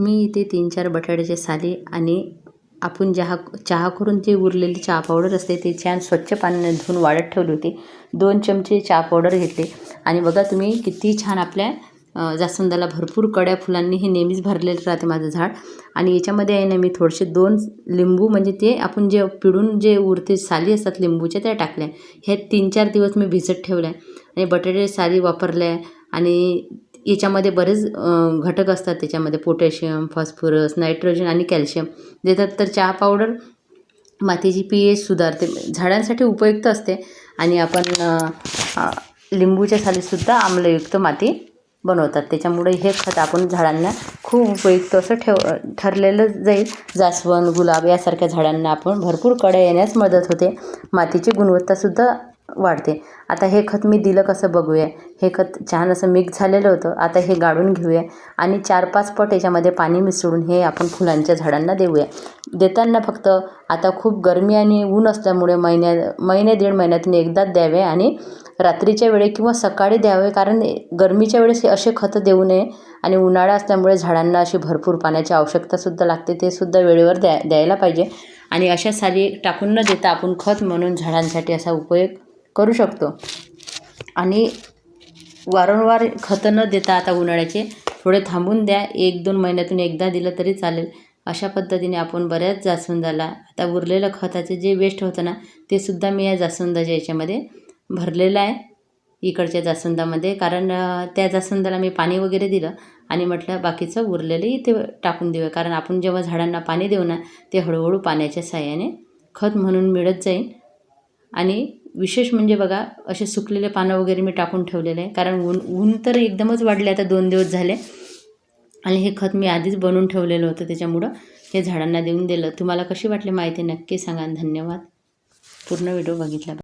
मी इथे 3-4 बटाट्याच्या साली आणि आपण चहा करून जे उरलेली चहा पावडर असते ते छान स्वच्छ पाण्याने धुवून वाळत ठेवली होती. 2 चमचे चहा पावडर घेतले आणि बघा तुम्ही किती छान आपल्या जास्वंदाला भरपूर कड्या फुलांनी हे नेहमीच भरलेलं राहते माझं झाड. आणि याच्यामध्ये आहे ना मी थोडेसे 2 लिंबू म्हणजे ते आपण जे पिळून जे उरते साली असतात लिंबूच्या त्या टाकल्या. हे 3-4 दिवस मी भिजत ठेवल्या आणि बटाट्याच्या साली वापरल्या. आणि याच्यामध्ये बरेच घटक असतात, त्याच्यामध्ये पोटॅशियम, फॉस्फरस, नायट्रोजन आणि कॅल्शियम देतात. तर चहा पावडर मातीची pH सुधारते, झाडांसाठी उपयुक्त असते. आणि आपण लिंबूच्या सालीसुद्धा आम्लयुक्त माती बनवतात. त्याच्यामुळे हे खत आपण झाडांना खूप उपयुक्त असं ठरलेलं जाईल. जास्वंद, गुलाब यासारख्या झाडांना आपण भरपूर कळ्या येण्यास मदत होते. मातीची गुणवत्तासुद्धा वाढते. आता हे खत मी दिलं कसं बघूया. हे खत छान असं मिक्स झालेलं होतं. आता हे गाळून घेऊया आणि 4-5 पट याच्यामध्ये पाणी मिसळून हे आपण फुलांच्या झाडांना देऊया. देताना फक्त आता खूप गरमी आणि ऊन असल्यामुळे महिने 1.5 महिन्यातून एकदाच द्यावे आणि रात्रीच्या वेळी किंवा सकाळी द्यावे. कारण गरमीच्या वेळेस असे खतं देऊ नये आणि उन्हाळा असल्यामुळे झाडांना अशी भरपूर पाण्याची आवश्यकतासुद्धा लागते, ते सुद्धा वेळेवर द्यायला पाहिजे. आणि अशा साली टाकून न देता आपण खत म्हणून झाडांसाठी असा उपयोग करू शकतो. आणि वारंवार खतं न देता आता उन्हाळ्याचे थोडे थांबून द्या. 1-2 महिन्यातून एकदा दिलं तरी चालेल. अशा पद्धतीने आपण बऱ्याच जास्वंदाला आता उरलेलं खताचे जे वेस्ट होतं ना ते सुद्धा मी या जास्वंदाच्या याच्यामध्ये भरलेलं आहे इकडच्या जास्वंदामध्ये. कारण त्या जास्वंदाला मी पाणी वगैरे दिलं आणि म्हटलं बाकीचं उरलेलं इथे टाकून देऊया. कारण आपण जेव्हा झाडांना पाणी देऊ ना ते हळूहळू पाण्याच्या साहाय्याने खत म्हणून मिळत जाईल. आणि विशेष म्हणजे बघा असे सुकलेले पानं वगैरे मी टाकून ठेवलेले आहे. कारण ऊन तर एकदमच वाढले आता 2 दिवस झाले. आणि हे खत मी आधीच बनवून ठेवलेलं होतं, त्याच्यामुळं हे झाडांना देऊन दिलं. तुम्हाला कशी वाटली माहिती नक्की सांगा. धन्यवाद पूर्ण व्हिडिओ बघितल्याबद्दल.